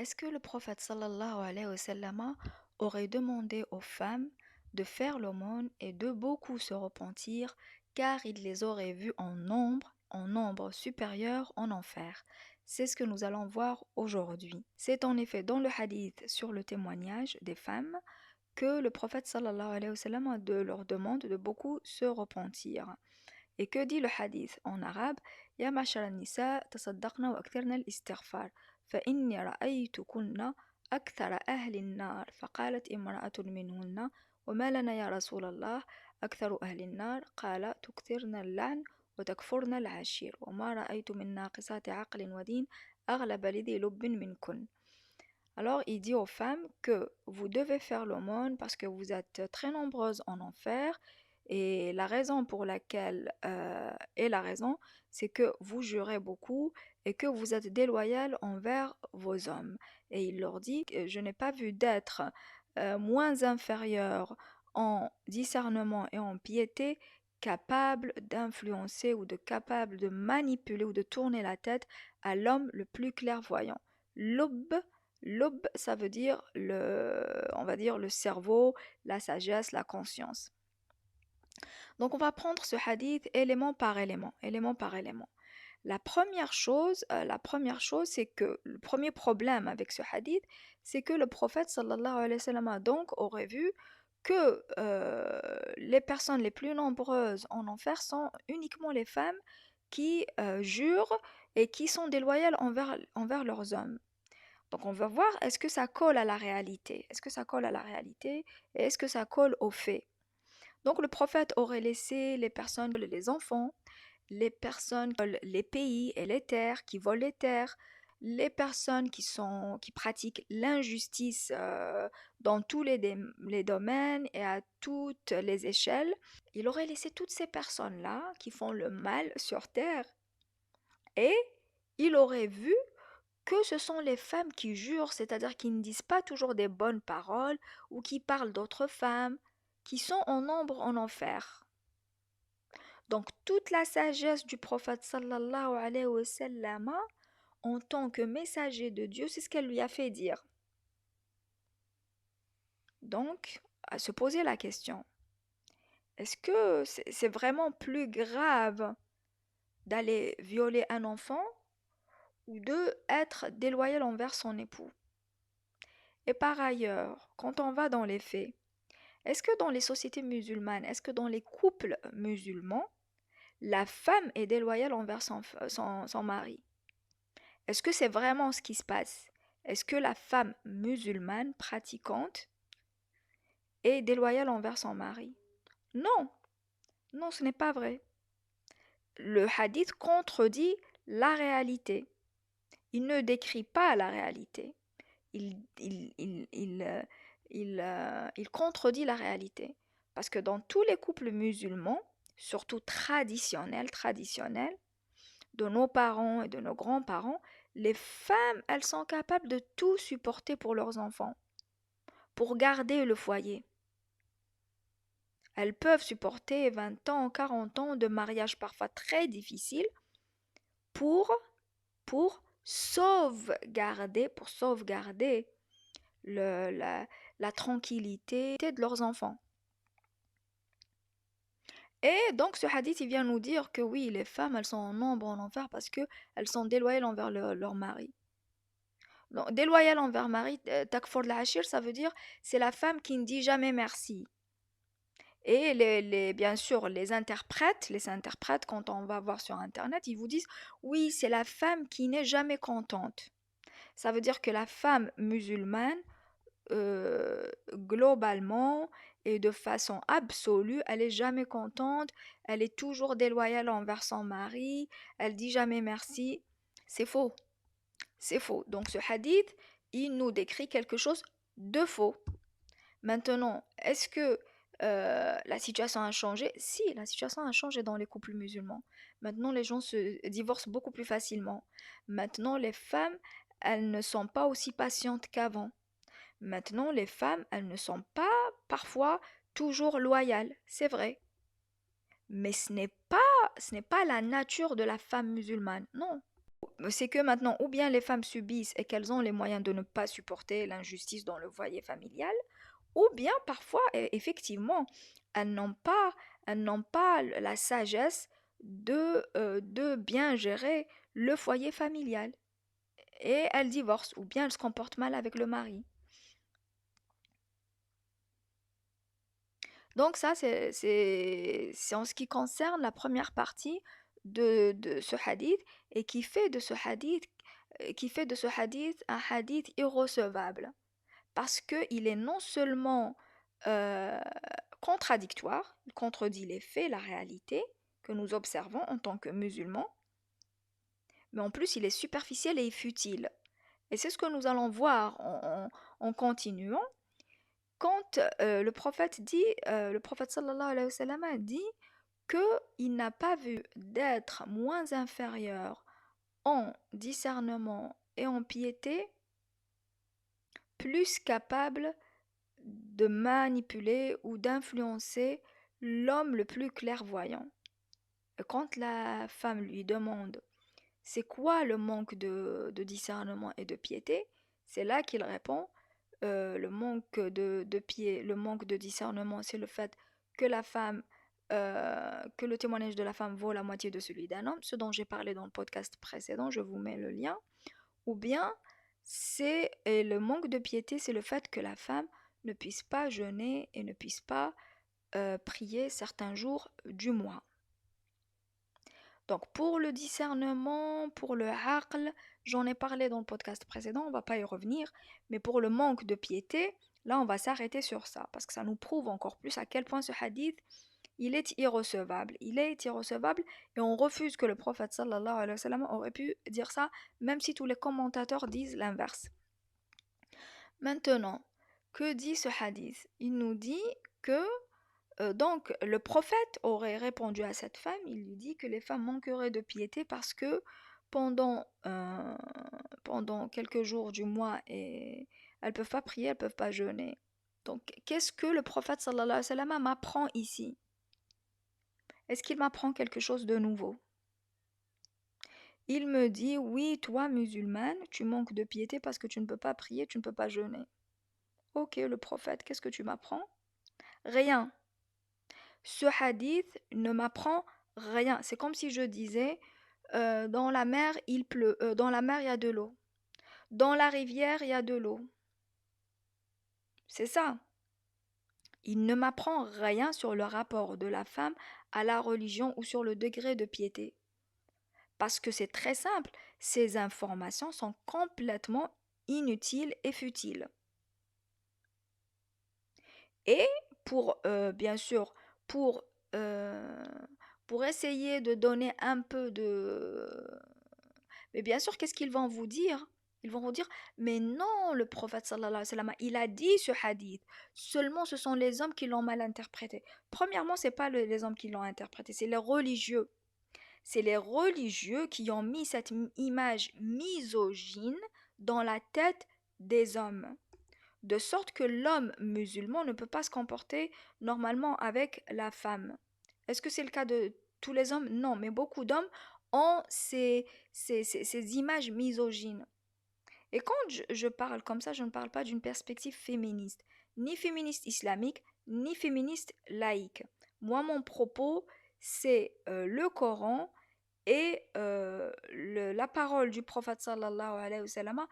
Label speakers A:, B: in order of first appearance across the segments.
A: Est-ce que le prophète sallallahu alayhi wa sallam aurait demandé aux femmes de faire l'aumône et de beaucoup se repentir, car il les aurait vues en nombre supérieur en enfer? C'est ce que nous allons voir aujourd'hui. C'est en effet dans le hadith sur le témoignage des femmes que le prophète sallallahu alayhi wa sallam leur demande de beaucoup se repentir. Et que dit le hadith en arabe? Ya ma'shara an-nisa tasaddaqna wa akthirna al-istighfar fa inni ra'aytukunna akthara ahli an-nar faqalat imra'atun minhunna wa ma lana ya rasulallah aktharu ahli an-nar qala tukthirna al-la'n wa takfurna al-'ashir wa ma ra'aytu min naqisati 'aqlin wa din aghlaba lidhi lubbin minkun. Alors il dit aux femmes que vous devez faire l'aumône parce que vous êtes très nombreuses en enfer et la raison pour laquelle c'est que vous jurez beaucoup et que vous êtes déloyales envers vos hommes. Et il leur dit que je n'ai pas vu d'être moins inférieur en discernement et en piété capable d'influencer ou de capable de manipuler ou de tourner la tête à l'homme le plus clairvoyant. L'aube, l'aube, ça veut dire on va dire le cerveau, la sagesse, la conscience. Donc on va prendre ce hadith élément par élément, élément par élément. La première chose, c'est que le premier problème avec ce hadith, c'est que le prophète sallallahu alayhi wa sallam donc aurait vu que les personnes les plus nombreuses en enfer sont uniquement les femmes qui jurent et qui sont déloyales envers leurs hommes. Donc on va voir est-ce que ça colle à la réalité, est-ce que ça colle à la réalité et est-ce que ça colle aux faits. Donc le prophète aurait laissé les personnes, les enfants, les personnes qui volent les pays et les terres, qui volent les terres, les personnes qui pratiquent l'injustice dans tous les domaines et à toutes les échelles. Il aurait laissé toutes ces personnes-là qui font le mal sur terre et il aurait vu que ce sont les femmes qui jurent, c'est-à-dire qui ne disent pas toujours des bonnes paroles ou qui parlent d'autres femmes, qui sont en nombre en enfer. Donc toute la sagesse du prophète sallallahu alayhi wa sallam en tant que messager de Dieu, c'est ce qu'elle lui a fait dire. Donc, à se poser la question, est-ce que c'est vraiment plus grave d'aller violer un enfant ou de être déloyal envers son époux? Et par ailleurs, quand on va dans les faits, est-ce que dans les sociétés musulmanes, est-ce que dans les couples musulmans, la femme est déloyale envers son mari? Est-ce que c'est vraiment ce qui se passe? Est-ce que la femme musulmane pratiquante est déloyale envers son mari? Non, non, ce n'est pas vrai. Le hadith contredit la réalité. Il ne décrit pas la réalité. Il contredit la réalité. Parce que dans tous les couples musulmans, surtout traditionnels, de nos parents et de nos grands-parents, les femmes, elles sont capables de tout supporter pour leurs enfants, pour garder le foyer. Elles peuvent supporter 20 ans, 40 ans de mariage parfois très difficile pour, pour sauvegarder la tranquillité de leurs enfants. Et donc ce hadith, il vient nous dire que oui, les femmes, elles sont en nombre en enfer parce qu'elles sont déloyales envers leur mari. Donc, déloyale envers mari, takfur al-ashir, ça veut dire c'est la femme qui ne dit jamais merci. Et bien sûr, les interprètes, quand on va voir sur Internet, ils vous disent oui, c'est la femme qui n'est jamais contente. Ça veut dire que la femme musulmane, globalement et de façon absolue, elle est jamais contente, elle est toujours déloyale envers son mari, elle dit jamais merci. C'est faux. C'est faux. Donc ce hadith, il nous décrit quelque chose de faux. Maintenant, est-ce que la situation a changé? Si, la situation a changé dans les couples musulmans. Maintenant, les gens se divorcent beaucoup plus facilement. Maintenant, les femmes, elles ne sont pas aussi patientes qu'avant. Maintenant, les femmes, elles ne sont pas parfois toujours loyales, c'est vrai. Mais ce n'est pas la nature de la femme musulmane, non. c'est que maintenant, ou bien les femmes subissent et qu'elles ont les moyens de ne pas supporter l'injustice dans le foyer familial, ou bien parfois, effectivement, elles n'ont pas, elles n'ont pas la sagesse de bien gérer le foyer familial. Et elles divorcent, ou bien elles se comportent mal avec le mari. Donc ça, c'est en ce qui concerne la première partie de ce hadith et qui fait de ce hadith un hadith irrecevable. Parce qu'il est non seulement euh, contradictoire, il contredit les faits, la réalité que nous observons en tant que musulmans, mais en plus il est superficiel et futile. Et c'est ce que nous allons voir en continuant. Quand le prophète sallallahu alayhi wa sallam a dit qu'il n'a pas vu d'être moins inférieur en discernement et en piété, plus capable de manipuler ou d'influencer l'homme le plus clairvoyant. Et quand la femme lui demande c'est quoi le manque de discernement et de piété, c'est là qu'il répond le manque de discernement, c'est le fait que que le témoignage de la femme vaut la moitié de celui d'un homme, ce dont j'ai parlé dans le podcast précédent, je vous mets le lien. Ou bien, et le manque de piété, c'est le fait que la femme ne puisse pas jeûner et ne puisse pas prier certains jours du mois. Donc pour le discernement, pour le aql, j'en ai parlé dans le podcast précédent, on ne va pas y revenir, mais pour le manque de piété, là on va s'arrêter sur ça, parce que ça nous prouve encore plus à quel point ce hadith, il est irrecevable. Il est irrecevable et on refuse que le prophète sallallahu alayhi wa sallam aurait pu dire ça, même si tous les commentateurs disent l'inverse. Maintenant, que dit ce hadith? Il nous dit que donc, le prophète aurait répondu à cette femme, il lui dit que les femmes manqueraient de piété parce que pendant, euh, pendant quelques jours du mois, elles ne peuvent pas prier, elles ne peuvent pas jeûner. Donc, qu'est-ce que le prophète sallallahu alayhi wa sallam m'apprend ici? Est-ce qu'il m'apprend quelque chose de nouveau? Il me dit, oui, toi, musulmane, tu manques de piété parce que tu ne peux pas prier, tu ne peux pas jeûner. Ok, le prophète, qu'est-ce que tu m'apprends? Rien. Ce hadith ne m'apprend rien. C'est comme si je disais dans la mer il pleut, dans la mer il y a de l'eau, dans la rivière il y a de l'eau. C'est ça. Il ne m'apprend rien sur le rapport de la femme à la religion ou sur le degré de piété. Parce que c'est très simple, ces informations sont complètement inutiles et futiles. Et bien sûr, pour, euh, pour essayer de donner un peu de... Mais bien sûr, qu'est-ce qu'ils vont vous dire? Ils vont vous dire, mais non, le prophète sallallahu alayhi wa sallam, il a dit ce hadith. Seulement, ce sont les hommes qui l'ont mal interprété. Premièrement, c'est pas les hommes qui l'ont interprété, c'est les religieux. C'est les religieux qui ont mis cette image misogyne dans la tête des hommes de sorte que l'homme musulman ne peut pas se comporter normalement avec la femme. Est-ce que c'est le cas de tous les hommes? Non, mais beaucoup d'hommes ont ces images misogynes. Et quand je parle comme ça, je ne parle pas d'une perspective féministe, ni féministe islamique, ni féministe laïque. Moi, mon propos, c'est le Coran et la parole du prophète sallallahu alayhi wa sallam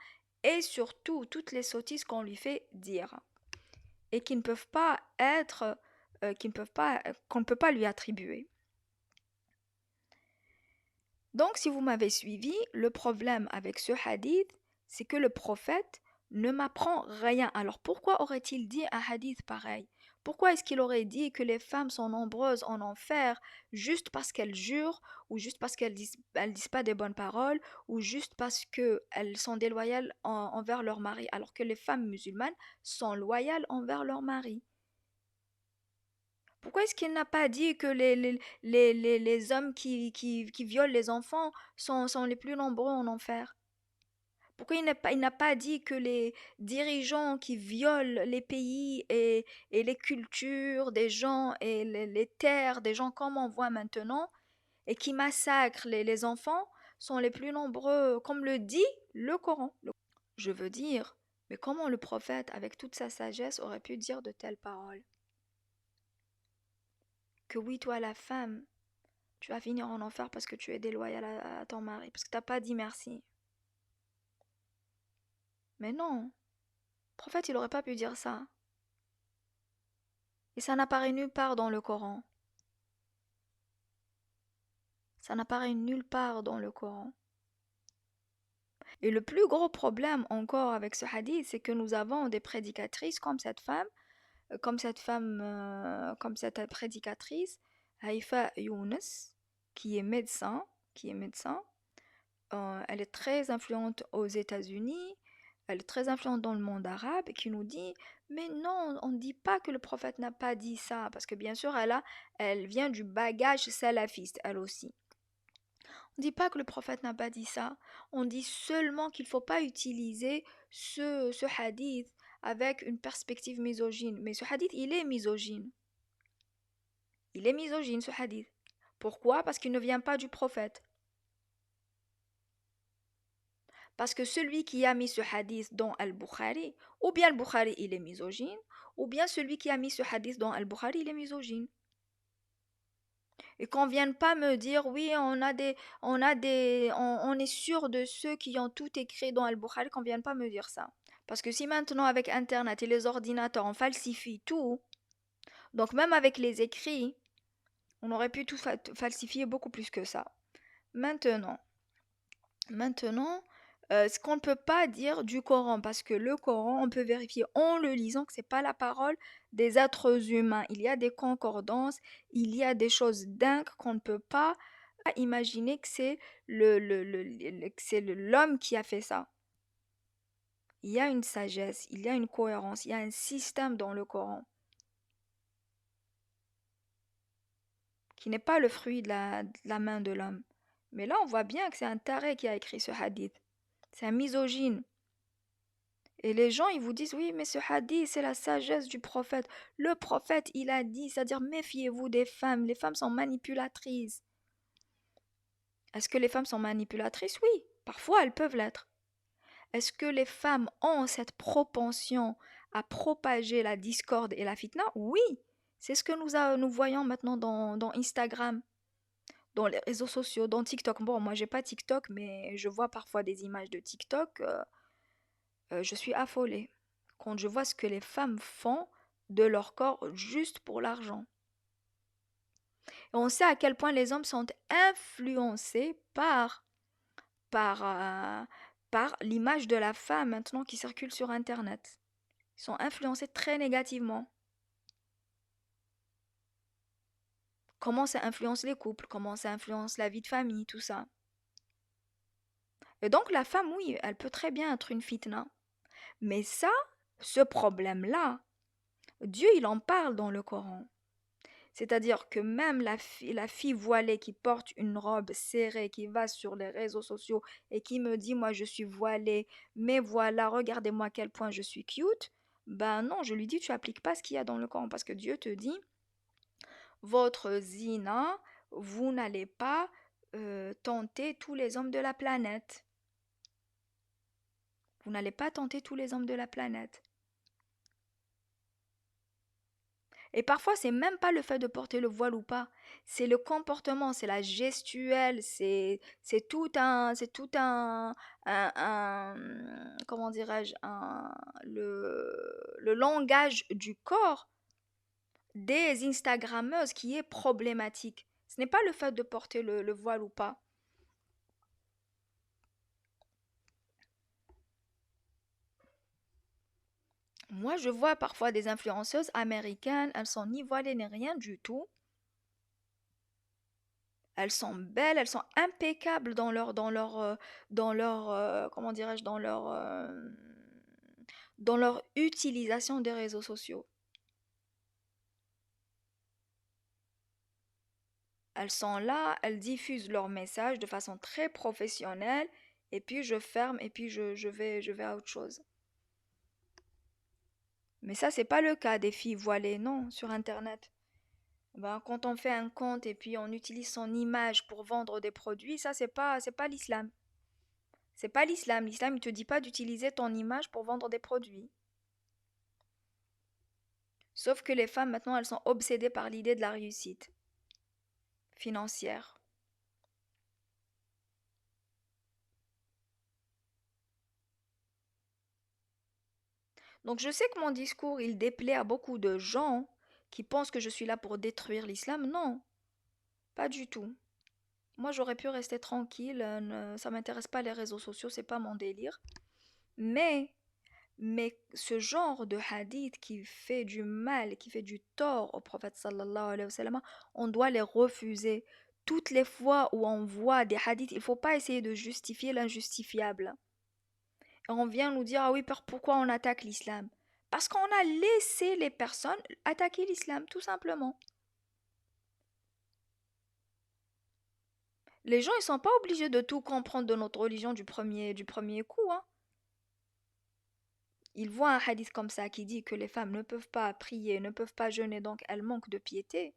A: et surtout toutes les sottises qu'on lui fait dire et qui ne peuvent pas être, qu'on ne peut pas lui attribuer. Donc, si vous m'avez suivi, le problème avec ce hadith, c'est que le prophète ne m'apprend rien. Alors, pourquoi aurait-il dit un hadith pareil? Pourquoi est-ce qu'il aurait dit que les femmes sont nombreuses en enfer juste parce qu'elles jurent, ou juste parce qu'elles disent pas des bonnes paroles, ou juste parce qu'elles sont déloyales envers leur mari, alors que les femmes musulmanes sont loyales envers leur mari? Pourquoi est-ce qu'il n'a pas dit que les hommes qui violent les enfants sont les plus nombreux en enfer? Pourquoi il n'a pas dit que les dirigeants qui violent les pays et les cultures des gens et les terres des gens comme on voit maintenant et qui massacrent les enfants sont les plus nombreux, comme le dit le Coran. Je veux dire, mais comment le prophète, avec toute sa sagesse, aurait pu dire de telles paroles? Que oui, toi, la femme, tu vas finir en enfer parce que tu es déloyale à ton mari, parce que t'as pas dit merci. Mais non, le prophète, il aurait pas pu dire ça. Et ça n'apparaît nulle part dans le Coran. Ça n'apparaît nulle part dans le Coran. Et le plus gros problème encore avec ce hadith, c'est que nous avons des prédicatrices comme cette prédicatrice, Haïfa Younes, qui est médecin, qui est médecin. Elle est très influente aux États-Unis, elle est très influente dans le monde arabe, et qui nous dit, mais non, on ne dit pas que le prophète n'a pas dit ça, parce que bien sûr, elle vient du bagage salafiste, elle aussi. On ne dit pas que le prophète n'a pas dit ça, on dit seulement qu'il ne faut pas utiliser ce hadith avec une perspective misogyne. Mais ce hadith, il est misogyne. Il est misogyne, ce hadith. Pourquoi? Parce qu'il ne vient pas du prophète. Parce que celui qui a mis ce hadith dans Al-Bukhari, ou bien Al-Bukhari il est misogyne, ou bien celui qui a mis ce hadith dans Al-Bukhari il est misogyne. Et qu'on vienne pas me dire oui, on est sûr de ceux qui ont tout écrit dans Al-Bukhari, qu'on vienne pas me dire ça. Parce que si maintenant avec Internet et les ordinateurs on falsifie tout, donc même avec les écrits, on aurait pu tout falsifier beaucoup plus que ça. Maintenant, Maintenant, ce qu'on ne peut pas dire du Coran, parce que le Coran, on peut vérifier en le lisant que c'est pas la parole des êtres humains. Il y a des concordances, il y a des choses dingues qu'on ne peut pas imaginer que c'est que c'est l'homme qui a fait ça. Il y a une sagesse, il y a une cohérence, il y a un système dans le Coran qui n'est pas le fruit de la main de l'homme. Mais là, on voit bien que c'est un taré qui a écrit ce hadith. C'est un misogyne. Et les gens, ils vous disent, oui, mais ce hadith, c'est la sagesse du prophète. Le prophète, il a dit, c'est-à-dire, méfiez-vous des femmes. Les femmes sont manipulatrices. Est-ce que les femmes sont manipulatrices? Oui, parfois elles peuvent l'être. Est-ce que les femmes ont cette propension à propager la discorde et la fitna? Oui, c'est ce que nous voyons maintenant dans Instagram, dans les réseaux sociaux, dans TikTok. Bon, moi, j'ai pas TikTok, mais je vois parfois des images de TikTok. Je suis affolée quand je vois ce que les femmes font de leur corps juste pour l'argent. Et on sait à quel point les hommes sont influencés par, euh, par l'image de la femme maintenant qui circule sur Internet. Ils sont influencés très négativement. Comment ça influence les couples, comment ça influence la vie de famille, tout ça. Et donc la femme, oui, elle peut très bien être une fitna. Mais ça, ce problème-là, Dieu, il en parle dans le Coran. C'est-à-dire que même la fille voilée qui porte une robe serrée, qui va sur les réseaux sociaux et qui me dit, moi je suis voilée, mais voilà, regardez-moi à quel point je suis cute, ben non, je lui dis, tu appliques pas ce qu'il y a dans le Coran, parce que Dieu te dit, votre zina, vous n'allez pas tenter tous les hommes de la planète. Vous n'allez pas tenter tous les hommes de la planète. Et parfois, c'est même pas le fait de porter le voile ou pas, c'est le comportement, c'est la gestuelle, comment dirais-je, le langage du corps des Instagrammeuses qui est problématique. Ce n'est pas le fait de porter le voile ou pas. Moi, je vois parfois des influenceuses américaines, elles sont ni voilées ni rien du tout. Elles sont belles, elles sont impeccables comment dirais-je, dans leur utilisation des réseaux sociaux. Elles sont là, elles diffusent leur message de façon très professionnelle, et puis je ferme, et puis je vais à autre chose. Mais ça, c'est pas le cas des filles voilées, non, sur Internet. Ben, quand on fait un compte et puis on utilise son image pour vendre des produits, ça c'est pas l'islam. C'est pas l'islam. L'islam il te dit pas d'utiliser ton image pour vendre des produits. Sauf que les femmes maintenant elles sont obsédées par l'idée de la réussite financière. Donc je sais que mon discours il déplaît à beaucoup de gens qui pensent que je suis là pour détruire l'islam. Non, pas du tout. Moi j'aurais pu rester tranquille, ça m'intéresse pas les réseaux sociaux, c'est pas mon délire. Mais Mais ce genre de hadith qui fait du mal, qui fait du tort au prophète sallallahu alayhi wa sallam, on doit les refuser. Toutes les fois où on voit des hadiths, il ne faut pas essayer de justifier l'injustifiable. Et on vient nous dire, ah oui, pourquoi on attaque l'islam? Parce qu'on a laissé les personnes attaquer l'islam, tout simplement. Les gens, ils sont pas obligés de tout comprendre de notre religion du premier coup, hein. Ils voient un hadith comme ça qui dit que les femmes ne peuvent pas prier, ne peuvent pas jeûner, donc elles manquent de piété.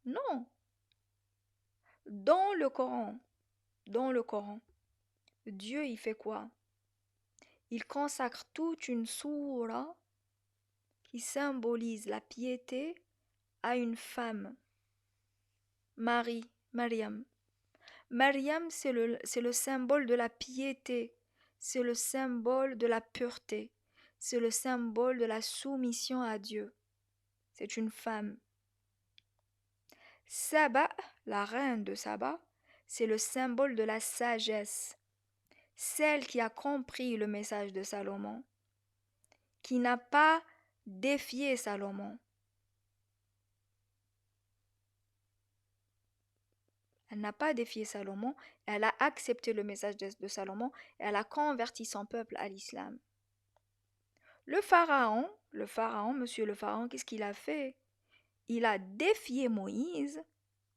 A: Non, dans le Coran, dans le Coran, Dieu il fait quoi? Il consacre toute une sourate qui symbolise la piété à une femme, Marie, Mariam. Mariam, c'est le symbole de la piété, c'est le symbole de la pureté, c'est le symbole de la soumission à Dieu. C'est une femme. Saba, la reine de Saba, c'est le symbole de la sagesse, celle qui a compris le message de Salomon, qui n'a pas défié Salomon. Elle n'a pas défié Salomon, elle a accepté le message de Salomon et elle a converti son peuple à l'islam. Le pharaon, monsieur le pharaon, qu'est-ce qu'il a fait? Il a défié Moïse,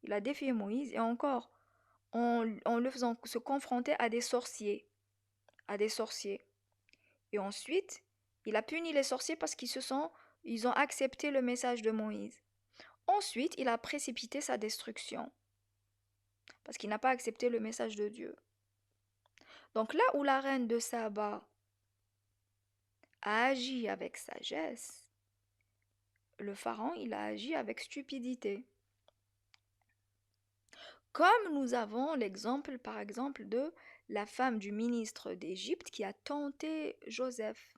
A: il a défié Moïse et encore, en le faisant se confronter à des sorciers, à des sorciers. Et ensuite, il a puni les sorciers parce ils ont accepté le message de Moïse. Ensuite, il a précipité sa destruction parce qu'il n'a pas accepté le message de Dieu. Donc là où la reine de Saba a agi avec sagesse, le pharaon, il a agi avec stupidité. Comme nous avons l'exemple, par exemple, de la femme du ministre d'Égypte qui a tenté Joseph.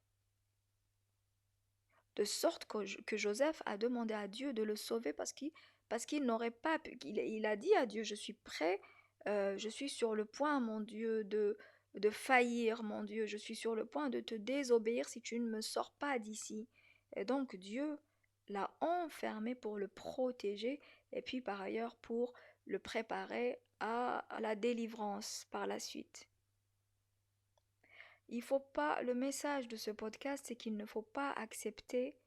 A: De sorte que Joseph a demandé à Dieu de le sauver parce qu'il n'aurait pas pu. Il a dit à Dieu, je suis prêt, je suis sur le point, mon Dieu, de faillir, mon Dieu, je suis sur le point de te désobéir si tu ne me sors pas d'ici. Et donc Dieu l'a enfermé pour le protéger et puis par ailleurs pour le préparer à la délivrance par la suite. Il faut pas, le message de ce podcast, c'est qu'il ne faut pas accepter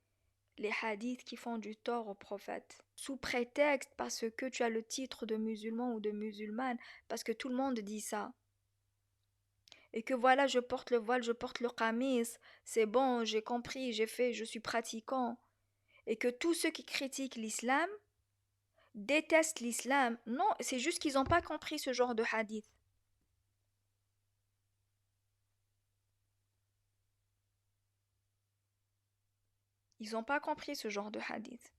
A: les hadiths qui font du tort au prophète. Sous prétexte parce que tu as le titre de musulman ou de musulmane, parce que tout le monde dit ça. Et que voilà, je porte le voile, je porte le qamis, c'est bon, j'ai compris, j'ai fait, je suis pratiquant. Et que tous ceux qui critiquent l'islam détestent l'islam. Non, c'est juste qu'ils n'ont pas compris ce genre de hadith. Ils n'ont pas compris ce genre de hadith.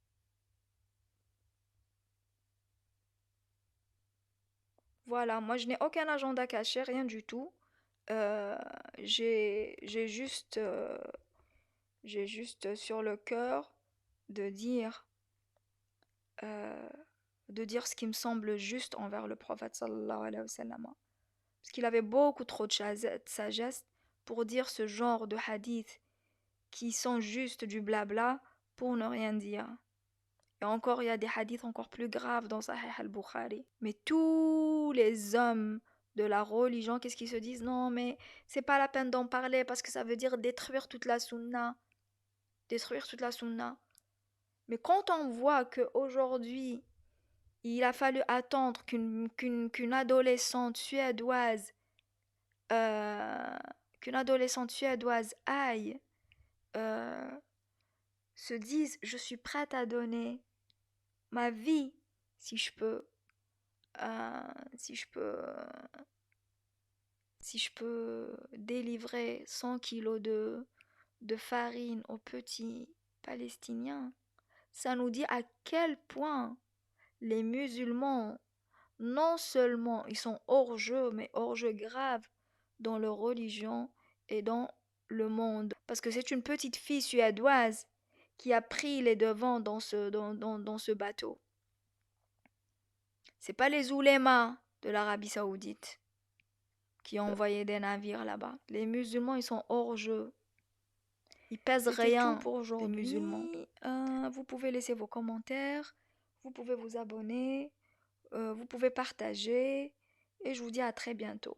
A: Voilà, moi je n'ai aucun agenda caché, rien du tout. Euh, j'ai juste J'ai juste sur le cœur de dire, euh, de dire ce qui me semble juste envers le prophète sallallahu alayhi wa sallam. Parce qu'il avait beaucoup trop de sagesse pour dire ce genre de hadiths qui sont juste du blabla pour ne rien dire. Et encore, il y a des hadiths encore plus graves dans Sahih al-Bukhari. Mais tous les hommes de la religion, qu'est-ce qu'ils se disent? Non, mais c'est pas la peine d'en parler parce que ça veut dire détruire toute la sunna. Détruire toute la sunna. Mais quand on voit qu'aujourd'hui, il a fallu attendre qu'une adolescente suédoise, euh, qu'une adolescente suédoise euh, se dise, je suis prête à donner ma vie si je peux, euh, si je peux, si je peux délivrer 100 kilos de farine aux petits Palestiniens. Ça nous dit à quel point les musulmans, non seulement ils sont hors jeu, mais hors jeu grave dans leur religion et dans le monde. Parce que c'est une petite fille suédoise qui a pris les devants dans ce bateau. C'est pas les oulémas de l'Arabie Saoudite qui ont envoyé des navires là-bas. Les musulmans, ils sont hors jeu. Ils pèsent
B: C'était tout
A: rien,
B: pour
A: les musulmans.
B: aujourd'hui.
A: Vous pouvez laisser vos commentaires, vous pouvez vous abonner, vous pouvez partager, et je vous dis à très bientôt.